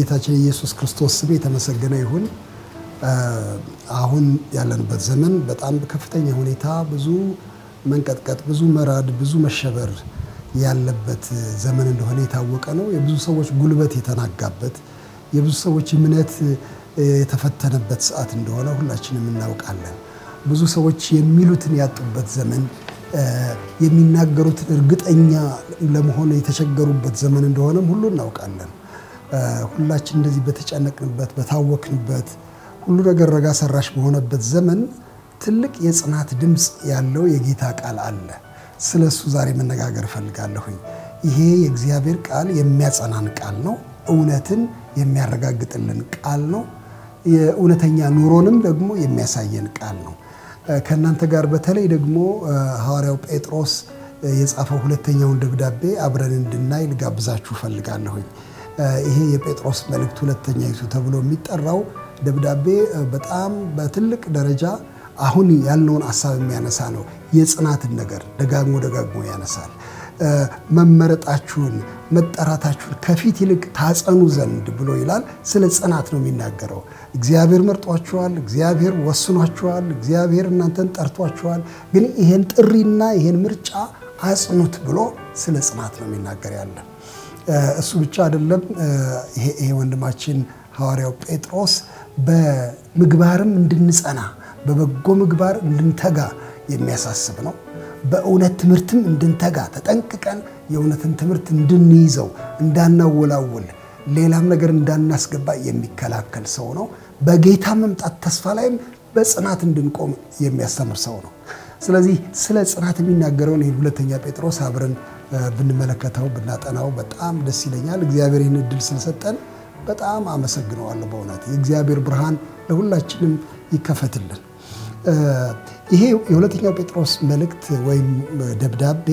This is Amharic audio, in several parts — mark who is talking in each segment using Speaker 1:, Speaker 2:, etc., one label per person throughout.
Speaker 1: የጌታችን ኢየሱስ ክርስቶስ ስም የተመሰገነ ይሁን። አሁን ያለንበት ዘመን በጣም በከፍተኛ ሁኔታ ብዙ መንቀጥቀጥ፣ ብዙ መራድ፣ ብዙ መሸበር ያለበት ዘመን እንደሆነ የታወቀ ነው። የብዙ ሰዎች ጉልበት የተናጋበት፣ የብዙ ሰዎች እምነት የተፈተነበት ሰዓት እንደሆነ ሁላችንም እናውቃለን። ብዙ ሰዎች የሚሉትን ያጡበት ዘመን፣ የሚናገሩትን እርግጠኛ ለመሆን የተቸገሩበት ዘመን እንደሆነም ሁሉ እናውቃለን። ሁላችን እንደዚህ በተጨነቅንበት፣ በታወክንበት፣ ሁሉ ነገር ረጋ ሰራሽ በሆነበት ዘመን ትልቅ የጽናት ድምፅ ያለው የጌታ ቃል አለ። ስለሱ ዛሬ መነጋገር እፈልጋለሁኝ። ይሄ የእግዚአብሔር ቃል የሚያጸናን ቃል ነው። እውነትን የሚያረጋግጥልን ቃል ነው። የእውነተኛ ኑሮንም ደግሞ የሚያሳየን ቃል ነው። ከእናንተ ጋር በተለይ ደግሞ ሐዋርያው ጴጥሮስ የጻፈው ሁለተኛውን ደብዳቤ አብረን እንድናይ ልጋብዛችሁ እፈልጋለሁኝ። ይሄ የጴጥሮስ መልእክት ሁለተኛይቱ ተብሎ የሚጠራው ደብዳቤ በጣም በትልቅ ደረጃ አሁን ያለውን ሐሳብ የሚያነሳ ነው። የጽናትን ነገር ደጋግሞ ያነሳል። መመረጣችሁን፣ መጠራታችሁን ከፊት ይልቅ ታጸኑ ዘንድ ብሎ ይላል። ስለ ጽናት ነው የሚናገረው። እግዚአብሔር መርጧችኋል፣ እግዚአብሔር ወስኗችኋል፣ እግዚአብሔር እናንተን ጠርቷችኋል። ግን ይሄን ጥሪና ይሄን ምርጫ አጽኑት ብሎ ስለ ጽናት ነው የሚናገር ያለ። እሱ ብቻ አይደለም። ይሄ ወንድማችን ሐዋርያው ጴጥሮስ በምግባርም እንድንጸና፣ በበጎ ምግባር እንድንተጋ የሚያሳስብ ነው። በእውነት ትምህርትም እንድንተጋ ተጠንቅቀን የእውነትን ትምህርት እንድንይዘው፣ እንዳናወላውል፣ ሌላም ነገር እንዳናስገባ የሚከላከል ሰው ነው። በጌታ መምጣት ተስፋ ላይም በጽናት እንድንቆም የሚያስተምር ሰው ነው። ስለዚህ ስለ ጽናት የሚናገረውን ይህን ሁለተኛ ጴጥሮስ አብረን ብንመለከተው ብናጠናው በጣም ደስ ይለኛል። እግዚአብሔር ይህን እድል ስለሰጠን በጣም አመሰግነዋለሁ። በእውነት የእግዚአብሔር ብርሃን ለሁላችንም ይከፈትልን። ይሄ የሁለተኛው ጴጥሮስ መልእክት ወይም ደብዳቤ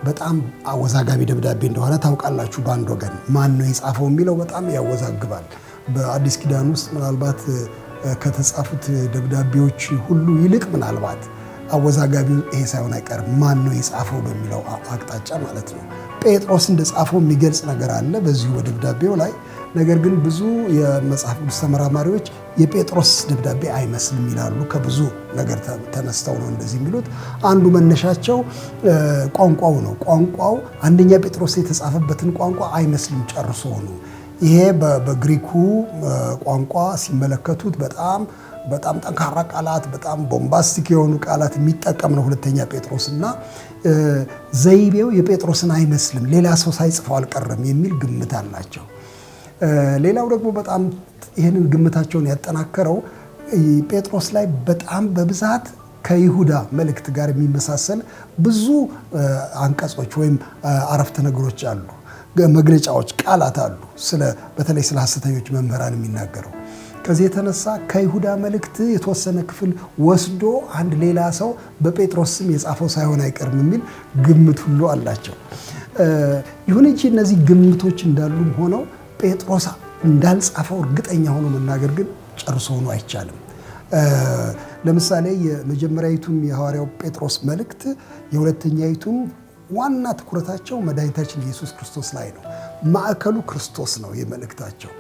Speaker 1: በጣም አወዛጋቢ ደብዳቤ እንደሆነ ታውቃላችሁ። በአንድ ወገን ማን ነው የጻፈው የሚለው በጣም ያወዛግባል። በአዲስ ኪዳን ውስጥ ምናልባት ከተጻፉት ደብዳቤዎች ሁሉ ይልቅ ምናልባት አወዛጋቢው ይሄ ሳይሆን አይቀርም፣ ማን ነው የጻፈው በሚለው አቅጣጫ ማለት ነው። ጴጥሮስ እንደጻፈው የሚገልጽ ነገር አለ በዚሁ በደብዳቤው ላይ። ነገር ግን ብዙ የመጽሐፍ ቅዱስ ተመራማሪዎች የጴጥሮስ ደብዳቤ አይመስልም ይላሉ። ከብዙ ነገር ተነስተው ነው እንደዚህ የሚሉት። አንዱ መነሻቸው ቋንቋው ነው። ቋንቋው አንደኛ ጴጥሮስ የተጻፈበትን ቋንቋ አይመስልም ጨርሶ ነው። ይሄ በግሪኩ ቋንቋ ሲመለከቱት በጣም ጠንካራ ቃላት፣ በጣም ቦምባስቲክ የሆኑ ቃላት የሚጠቀም ነው ሁለተኛ ጴጥሮስ እና ዘይቤው የጴጥሮስን አይመስልም፣ ሌላ ሰው ሳይጽፈው አልቀረም የሚል ግምት አላቸው። ሌላው ደግሞ በጣም ይህንን ግምታቸውን ያጠናከረው ጴጥሮስ ላይ በጣም በብዛት ከይሁዳ መልእክት ጋር የሚመሳሰል ብዙ አንቀጾች ወይም አረፍተ ነገሮች አሉ፣ መግለጫዎች፣ ቃላት አሉ፣ በተለይ ስለ ሐሰተኞች መምህራን የሚናገረው። ከዚህ የተነሳ ከይሁዳ መልእክት የተወሰነ ክፍል ወስዶ አንድ ሌላ ሰው በጴጥሮስ ስም የጻፈው ሳይሆን አይቀርም የሚል ግምት ሁሉ አላቸው። ይሁን እንጂ እነዚህ ግምቶች እንዳሉም ሆነው ጴጥሮስ እንዳልጻፈው እርግጠኛ ሆኖ መናገር ግን ጨርሶ ሆኖ አይቻልም። ለምሳሌ የመጀመሪያዊቱም የሐዋርያው ጴጥሮስ መልእክት የሁለተኛይቱም ዋና ትኩረታቸው መድኃኒታችን ኢየሱስ ክርስቶስ ላይ ነው። ማዕከሉ ክርስቶስ ነው የመልእክታቸው።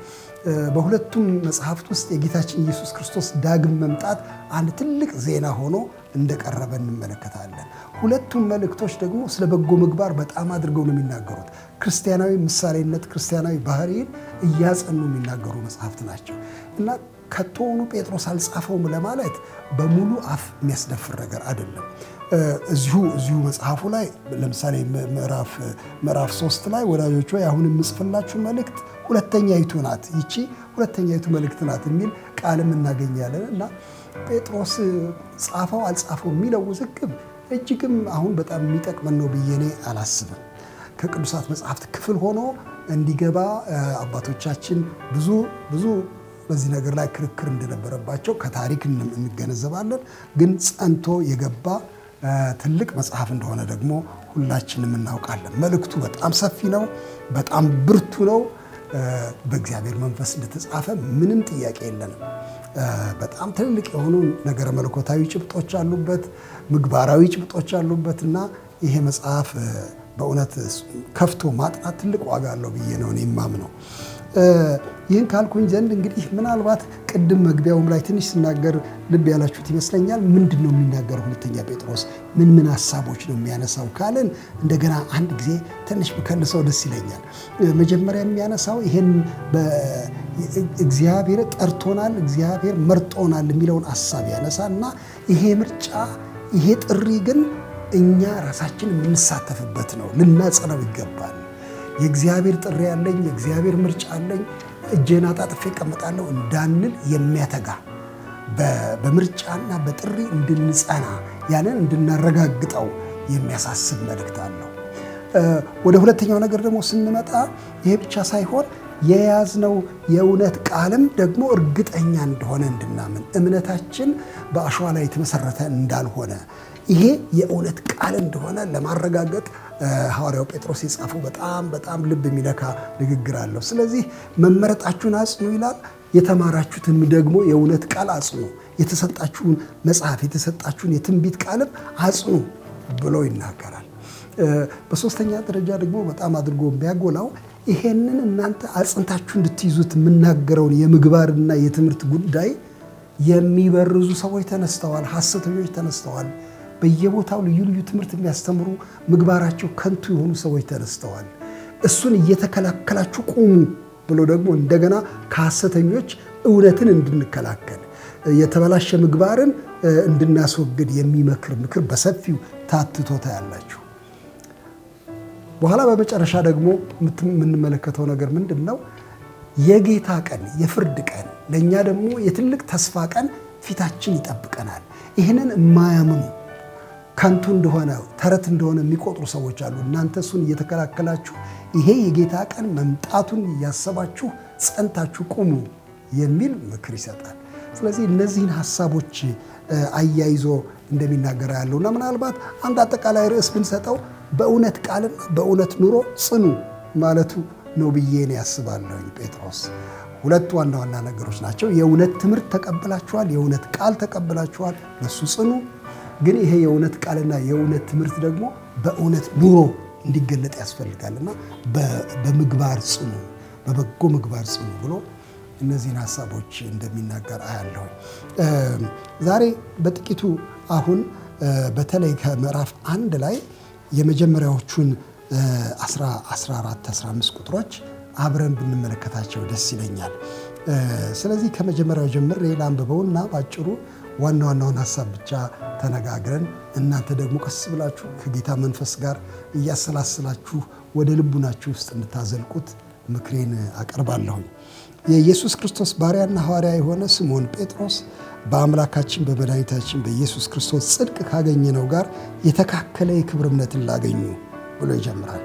Speaker 1: በሁለቱም መጽሐፍት ውስጥ የጌታችን ኢየሱስ ክርስቶስ ዳግም መምጣት አንድ ትልቅ ዜና ሆኖ እንደቀረበ እንመለከታለን። ሁለቱም መልእክቶች ደግሞ ስለ በጎ ምግባር በጣም አድርገው ነው የሚናገሩት። ክርስቲያናዊ ምሳሌነት፣ ክርስቲያናዊ ባህሪን እያጸኑ የሚናገሩ መጽሐፍት ናቸው እና ከቶውኑ ጴጥሮስ አልጻፈውም ለማለት በሙሉ አፍ የሚያስደፍር ነገር አይደለም። እዚሁ መጽሐፉ ላይ ለምሳሌ ምዕራፍ 3 ላይ ወዳጆች ሆይ አሁን የምጽፍላችሁ መልእክት ሁለተኛይቱ ናት፣ ይቺ ሁለተኛይቱ መልእክት ናት የሚል ቃልም እናገኛለን እና ጴጥሮስ ጻፈው አልጻፈው የሚለው ውዝግብ እጅግም አሁን በጣም የሚጠቅመን ነው ብዬ እኔ አላስብም። ከቅዱሳት መጽሐፍት ክፍል ሆኖ እንዲገባ አባቶቻችን ብዙ በዚህ ነገር ላይ ክርክር እንደነበረባቸው ከታሪክ እንገነዘባለን። ግን ጸንቶ የገባ ትልቅ መጽሐፍ እንደሆነ ደግሞ ሁላችንም እናውቃለን። መልእክቱ በጣም ሰፊ ነው፣ በጣም ብርቱ ነው። በእግዚአብሔር መንፈስ እንደተጻፈ ምንም ጥያቄ የለንም። በጣም ትልቅ የሆኑ ነገረ መለኮታዊ ጭብጦች አሉበት፣ ምግባራዊ ጭብጦች አሉበት እና ይሄ መጽሐፍ በእውነት ከፍቶ ማጥናት ትልቅ ዋጋ አለው ብዬ ነው እኔ የማምነው። ይህን ካልኩኝ ዘንድ እንግዲህ ምናልባት ቅድም መግቢያውም ላይ ትንሽ ስናገር ልብ ያላችሁት ይመስለኛል። ምንድን ነው የሚናገር ሁለተኛ ጴጥሮስ ምን ሀሳቦች ነው የሚያነሳው ካልን እንደገና አንድ ጊዜ ትንሽ ብከልሰው ደስ ይለኛል። መጀመሪያ የሚያነሳው ይሄን እግዚአብሔር ጠርቶናል፣ እግዚአብሔር መርጦናል የሚለውን ሀሳብ ያነሳና ይሄ ምርጫ ይሄ ጥሪ ግን እኛ ራሳችን የምንሳተፍበት ነው፣ ልናጸናው ይገባል። የእግዚአብሔር ጥሪ አለኝ፣ የእግዚአብሔር ምርጫ አለኝ፣ እጄን አጣጥፌ እቀመጣለሁ እንዳንል የሚያተጋ በምርጫና በጥሪ እንድንጸና ያንን እንድናረጋግጠው የሚያሳስብ መልእክት አለው። ወደ ሁለተኛው ነገር ደግሞ ስንመጣ ይሄ ብቻ ሳይሆን የያዝነው የእውነት ቃልም ደግሞ እርግጠኛ እንደሆነ እንድናምን፣ እምነታችን በአሸዋ ላይ የተመሰረተ እንዳልሆነ ይሄ የእውነት ቃል እንደሆነ ለማረጋገጥ ሐዋርያው ጴጥሮስ የጻፈው በጣም ልብ የሚነካ ንግግር አለው። ስለዚህ መመረጣችሁን አጽኑ ይላል። የተማራችሁትን ደግሞ የእውነት ቃል አጽኑ፣ የተሰጣችሁን መጽሐፍ የተሰጣችሁን የትንቢት ቃልም አጽኑ ብሎ ይናገራል። በሶስተኛ ደረጃ ደግሞ በጣም አድርጎ የሚያጎላው ይሄንን እናንተ አጽንታችሁ እንድትይዙት የምናገረውን የምግባርና የትምህርት ጉዳይ የሚበርዙ ሰዎች ተነስተዋል፣ ሐሰተኞች ተነስተዋል። በየቦታው ልዩ ልዩ ትምህርት የሚያስተምሩ ምግባራቸው ከንቱ የሆኑ ሰዎች ተነስተዋል። እሱን እየተከላከላችሁ ቁሙ ብሎ ደግሞ እንደገና ከሐሰተኞች እውነትን እንድንከላከል የተበላሸ ምግባርን እንድናስወግድ የሚመክር ምክር በሰፊው ታትቶ ታያላችሁ። በኋላ በመጨረሻ ደግሞ የምንመለከተው ነገር ምንድን ነው? የጌታ ቀን፣ የፍርድ ቀን፣ ለእኛ ደግሞ የትልቅ ተስፋ ቀን ፊታችን ይጠብቀናል። ይህንን የማያምኑ ከንቱ እንደሆነ ተረት እንደሆነ የሚቆጥሩ ሰዎች አሉ። እናንተ እሱን እየተከላከላችሁ ይሄ የጌታ ቀን መምጣቱን እያሰባችሁ ጸንታችሁ ቁሙ የሚል ምክር ይሰጣል። ስለዚህ እነዚህን ሀሳቦች አያይዞ እንደሚናገር ያለውና ምናልባት አንድ አጠቃላይ ርዕስ ብንሰጠው በእውነት ቃልና በእውነት ኑሮ ጽኑ ማለቱ ነው ብዬ ነው ያስባለሁ። ጴጥሮስ ሁለት ዋና ዋና ነገሮች ናቸው። የእውነት ትምህርት ተቀብላችኋል፣ የእውነት ቃል ተቀብላችኋል፣ በሱ ጽኑ። ግን ይሄ የእውነት ቃልና የእውነት ትምህርት ደግሞ በእውነት ኑሮ እንዲገለጥ ያስፈልጋልና በምግባር ጽኑ፣ በበጎ ምግባር ጽኑ ብሎ እነዚህን ሀሳቦች እንደሚናገር አያለሁ። ዛሬ በጥቂቱ አሁን በተለይ ከምዕራፍ 1 ላይ የመጀመሪያዎቹን 14 15 ቁጥሮች አብረን ብንመለከታቸው ደስ ይለኛል። ስለዚህ ከመጀመሪያው ጀምሬ ላንብበውና ባጭሩ ዋና ዋናውን ሀሳብ ብቻ ተነጋግረን እናንተ ደግሞ ቀስ ብላችሁ ከጌታ መንፈስ ጋር እያሰላስላችሁ ወደ ልቡናችሁ ውስጥ እንድታዘልቁት ምክሬን አቀርባለሁኝ። የኢየሱስ ክርስቶስ ባሪያና ሐዋርያ የሆነ ስምዖን ጴጥሮስ በአምላካችን በመድኃኒታችን በኢየሱስ ክርስቶስ ጽድቅ ካገኘነው ጋር የተካከለ የክብር እምነትን ላገኙ ብሎ ይጀምራል።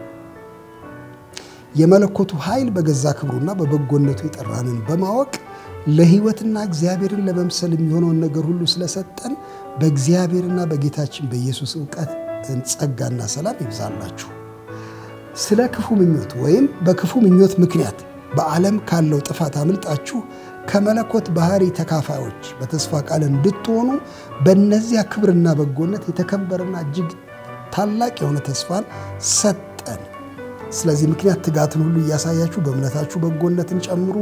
Speaker 1: የመለኮቱ ኃይል በገዛ ክብሩና በበጎነቱ የጠራንን በማወቅ ለሕይወትና እግዚአብሔርን ለመምሰል የሚሆነውን ነገር ሁሉ ስለሰጠን በእግዚአብሔርና በጌታችን በኢየሱስ እውቀት ጸጋና ሰላም ይብዛላችሁ። ስለ ክፉ ምኞት ወይም በክፉ ምኞት ምክንያት በዓለም ካለው ጥፋት አምልጣችሁ ከመለኮት ባህሪ ተካፋዮች በተስፋ ቃል እንድትሆኑ በእነዚያ ክብርና በጎነት የተከበረና እጅግ ታላቅ የሆነ ተስፋን ሰጠን። ስለዚህ ምክንያት ትጋትን ሁሉ እያሳያችሁ በእምነታችሁ በጎነትን ጨምሩ፣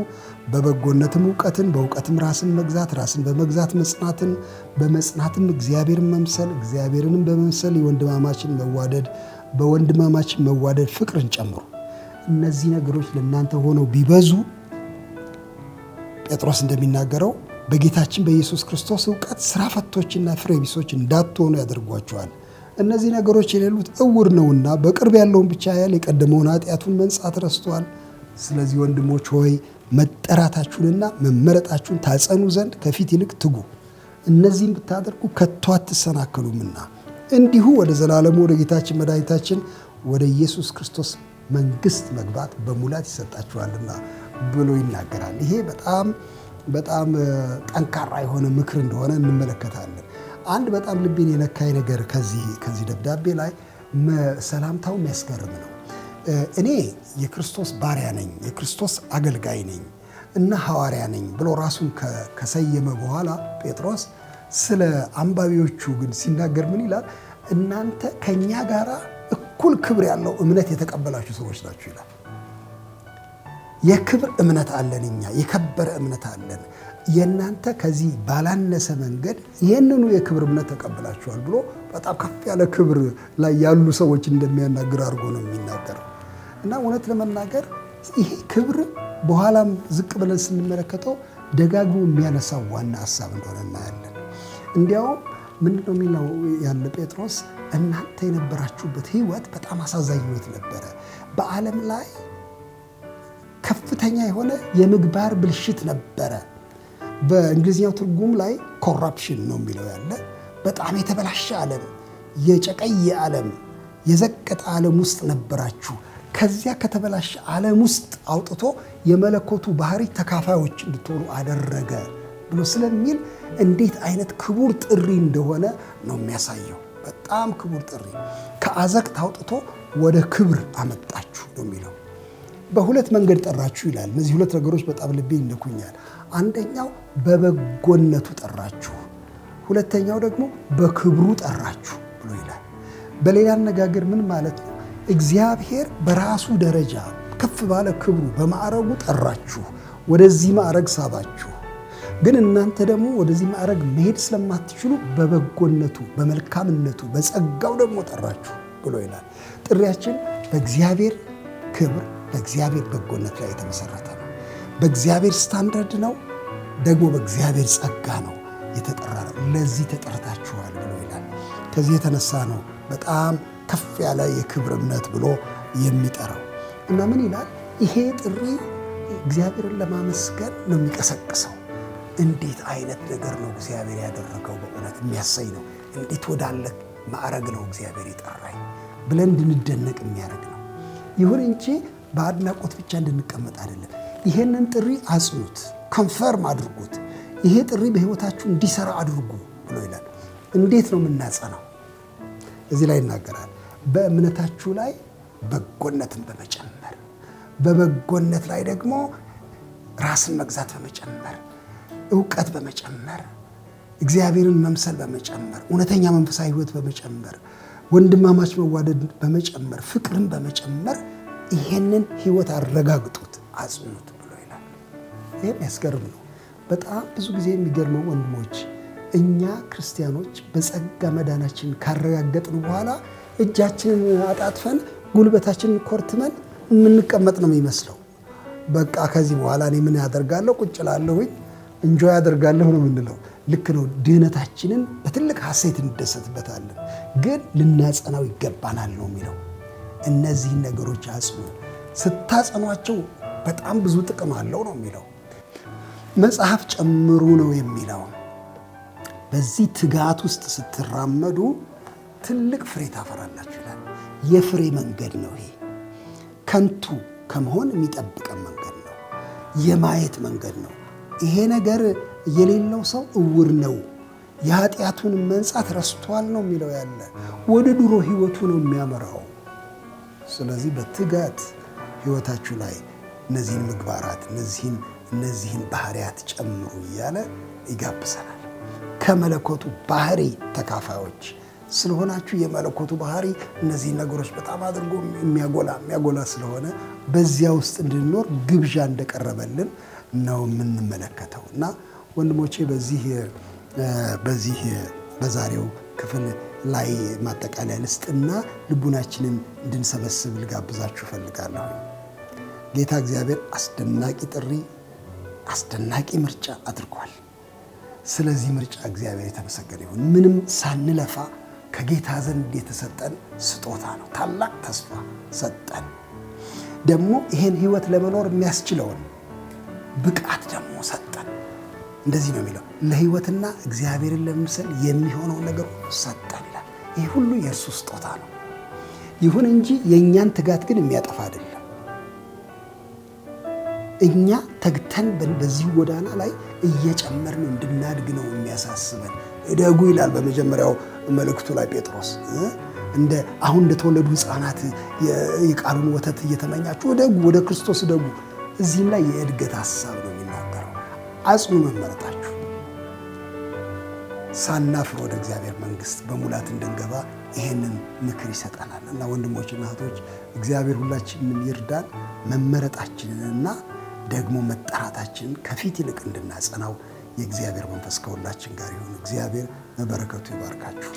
Speaker 1: በበጎነትም እውቀትን፣ በእውቀትም ራስን መግዛት፣ ራስን በመግዛት መጽናትን፣ በመጽናትም እግዚአብሔርን መምሰል፣ እግዚአብሔርንም በመምሰል የወንድማማችን መዋደድ፣ በወንድማማችን መዋደድ ፍቅርን ጨምሩ። እነዚህ ነገሮች ለእናንተ ሆነው ቢበዙ ጴጥሮስ እንደሚናገረው በጌታችን በኢየሱስ ክርስቶስ እውቀት ስራ ፈቶችና ፍሬ ቢሶች እንዳትሆኑ ያደርጓቸዋል። እነዚህ ነገሮች የሌሉት እውር ነውና በቅርብ ያለውን ብቻ ያህል የቀደመውን ኃጢአቱን መንጻት ረስተዋል። ስለዚህ ወንድሞች ሆይ መጠራታችሁንና መመረጣችሁን ታጸኑ ዘንድ ከፊት ይልቅ ትጉ። እነዚህም ብታደርጉ ከቶ አትሰናከሉምና እንዲሁ ወደ ዘላለሙ ወደ ጌታችን መድኃኒታችን ወደ ኢየሱስ ክርስቶስ መንግስት መግባት በሙላት ይሰጣችኋልና ብሎ ይናገራል። ይሄ በጣም ጠንካራ የሆነ ምክር እንደሆነ እንመለከታለን። አንድ በጣም ልቤን የነካኝ ነገር ከዚህ ደብዳቤ ላይ ሰላምታው የሚያስገርም ነው። እኔ የክርስቶስ ባሪያ ነኝ፣ የክርስቶስ አገልጋይ ነኝ እና ሐዋርያ ነኝ ብሎ ራሱን ከሰየመ በኋላ ጴጥሮስ ስለ አንባቢዎቹ ግን ሲናገር ምን ይላል? እናንተ ከኛ ጋር እኩል ክብር ያለው እምነት የተቀበላችሁ ሰዎች ናችሁ ይላል። የክብር እምነት አለን እኛ የከበረ እምነት አለን የእናንተ ከዚህ ባላነሰ መንገድ ይህንኑ የክብር እምነት ተቀብላችኋል ብሎ በጣም ከፍ ያለ ክብር ላይ ያሉ ሰዎች እንደሚያናግር አድርጎ ነው የሚናገረው። እና እውነት ለመናገር ይሄ ክብር በኋላም ዝቅ ብለን ስንመለከተው ደጋግሞ የሚያነሳው ዋና ሀሳብ እንደሆነ እናያለን። እንዲያውም ምንድነው የሚለው ያለ ጴጥሮስ እናንተ የነበራችሁበት ህይወት በጣም አሳዛኝ ህይወት ነበረ። በዓለም ላይ ከፍተኛ የሆነ የምግባር ብልሽት ነበረ። በእንግሊዝኛው ትርጉም ላይ ኮራፕሽን ነው የሚለው ያለ በጣም የተበላሸ ዓለም፣ የጨቀየ ዓለም፣ የዘቀጠ ዓለም ውስጥ ነበራችሁ። ከዚያ ከተበላሸ ዓለም ውስጥ አውጥቶ የመለኮቱ ባህሪ ተካፋዮች እንድትሆኑ አደረገ ብሎ ስለሚል እንዴት አይነት ክቡር ጥሪ እንደሆነ ነው የሚያሳየው። በጣም ክቡር ጥሪ ከአዘቅት አውጥቶ ወደ ክብር አመጣችሁ ነው የሚለው። በሁለት መንገድ ጠራችሁ ይላል። እነዚህ ሁለት ነገሮች በጣም ልቤ ይነኩኛል። አንደኛው በበጎነቱ ጠራችሁ፣ ሁለተኛው ደግሞ በክብሩ ጠራችሁ ብሎ ይላል። በሌላ አነጋገር ምን ማለት ነው? እግዚአብሔር በራሱ ደረጃ ከፍ ባለ ክብሩ በማዕረጉ ጠራችሁ፣ ወደዚህ ማዕረግ ሳባችሁ። ግን እናንተ ደግሞ ወደዚህ ማዕረግ መሄድ ስለማትችሉ በበጎነቱ፣ በመልካምነቱ፣ በጸጋው ደግሞ ጠራችሁ ብሎ ይላል። ጥሪያችን በእግዚአብሔር ክብር በእግዚአብሔር በጎነት ላይ የተመሰረተ ነው። በእግዚአብሔር ስታንዳርድ ነው፣ ደግሞ በእግዚአብሔር ጸጋ ነው የተጠራ ነው። ለዚህ ተጠርታችኋል ብሎ ይላል። ከዚህ የተነሳ ነው በጣም ከፍ ያለ የክብር እምነት ብሎ የሚጠራው። እና ምን ይላል? ይሄ ጥሪ እግዚአብሔርን ለማመስገን ነው የሚቀሰቅሰው። እንዴት አይነት ነገር ነው እግዚአብሔር ያደረገው በእውነት የሚያሳይ ነው። እንዴት ወዳለ ማዕረግ ነው እግዚአብሔር የጠራኝ ብለን እንድንደነቅ የሚያደርግ ነው። ይሁን እንጂ በአድናቆት ብቻ እንድንቀመጥ አይደለም። ይሄንን ጥሪ አጽኑት፣ ኮንፈርም አድርጉት፣ ይሄ ጥሪ በህይወታችሁ እንዲሰራ አድርጉ ብሎ ይላል። እንዴት ነው የምናጸናው? እዚህ ላይ ይናገራል። በእምነታችሁ ላይ በጎነትን በመጨመር፣ በበጎነት ላይ ደግሞ ራስን መግዛት በመጨመር፣ ዕውቀት በመጨመር፣ እግዚአብሔርን መምሰል በመጨመር፣ እውነተኛ መንፈሳዊ ህይወት በመጨመር፣ ወንድማማች መዋደድ በመጨመር፣ ፍቅርን በመጨመር ይሄንን ህይወት አረጋግጡት፣ አጽኑት ብሎ ይላል። ይሄም ያስገርም ነው። በጣም ብዙ ጊዜ የሚገርመው ወንድሞች፣ እኛ ክርስቲያኖች በጸጋ መዳናችን ካረጋገጥን በኋላ እጃችንን አጣጥፈን ጉልበታችንን ኮርትመን የምንቀመጥ ነው የሚመስለው። በቃ ከዚህ በኋላ እኔ ምን ያደርጋለሁ? ቁጭ እላለሁኝ፣ እንጆይ ያደርጋለሁ ነው የምንለው። ልክ ነው። ድህነታችንን በትልቅ ሐሴት እንደሰትበታለን፣ ግን ልናጸናው ይገባናል ነው የሚለው። እነዚህን ነገሮች አጽኑ። ስታጸኗቸው በጣም ብዙ ጥቅም አለው ነው የሚለው። መጽሐፍ ጨምሩ ነው የሚለው። በዚህ ትጋት ውስጥ ስትራመዱ ትልቅ ፍሬ ታፈራላችሁ ይላል። የፍሬ መንገድ ነው ይሄ። ከንቱ ከመሆን የሚጠብቀን መንገድ ነው። የማየት መንገድ ነው። ይሄ ነገር የሌለው ሰው እውር ነው፣ የኃጢአቱን መንጻት ረስቷል ነው የሚለው ያለ። ወደ ድሮ ህይወቱ ነው የሚያመራው። ስለዚህ በትጋት ህይወታችሁ ላይ እነዚህን ምግባራት እነዚህን ባህሪያት ጨምሩ እያለ ይጋብዘናል። ከመለኮቱ ባህሪ ተካፋዮች ስለሆናችሁ የመለኮቱ ባህሪ እነዚህን ነገሮች በጣም አድርጎ የሚያጎላ ስለሆነ በዚያ ውስጥ እንድንኖር ግብዣ እንደቀረበልን ነው የምንመለከተው። እና ወንድሞቼ በዚህ በዛሬው ክፍል ላይ ማጠቃለያ ልስጥና ልቡናችንን እንድንሰበስብ ልጋብዛችሁ እፈልጋለሁ። ጌታ እግዚአብሔር አስደናቂ ጥሪ፣ አስደናቂ ምርጫ አድርጓል። ስለዚህ ምርጫ እግዚአብሔር የተመሰገነ ይሁን። ምንም ሳንለፋ ከጌታ ዘንድ የተሰጠን ስጦታ ነው። ታላቅ ተስፋ ሰጠን። ደግሞ ይሄን ህይወት ለመኖር የሚያስችለውን ብቃት ደግሞ ሰጠን። እንደዚህ ነው የሚለው፣ ለህይወትና እግዚአብሔርን ለመምሰል የሚሆነው ነገር ሰጠን ይላል። ይህ ሁሉ የእርሱ ስጦታ ነው። ይሁን እንጂ የእኛን ትጋት ግን የሚያጠፋ አይደለም። እኛ ተግተን በዚህ ጎዳና ላይ እየጨመርን እንድናድግ ነው የሚያሳስበን። እደጉ ይላል በመጀመሪያው መልእክቱ ላይ ጴጥሮስ። አሁን እንደተወለዱ ህፃናት የቃሉን ወተት እየተመኛችሁ እደጉ፣ ወደ ክርስቶስ እደጉ። እዚህም ላይ የእድገት ሀሳብ ነው የሚናገረው። አጽኑ መመረጣችሁ። ሳናፍር ወደ እግዚአብሔር መንግሥት በሙላት እንድንገባ ይሄንን ምክር ይሰጠናል። እና ወንድሞችና እህቶች እግዚአብሔር ሁላችንን ይርዳን። መመረጣችንንና ደግሞ መጠራታችንን ከፊት ይልቅ እንድናጸናው የእግዚአብሔር መንፈስ ከሁላችን ጋር ይሁን። እግዚአብሔር በበረከቱ ይባርካችሁ።